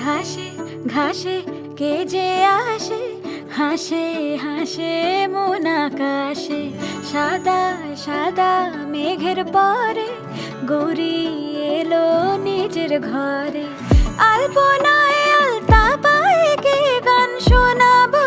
ঘাসে ঘাসে কে যে আসে, হাসে হাসে মন আকাশে। সাদা সাদা মেঘের পরে গৌরী এলো নিজের ঘরে। আলপনায় আলতা পায়ে কে গান শোনাবো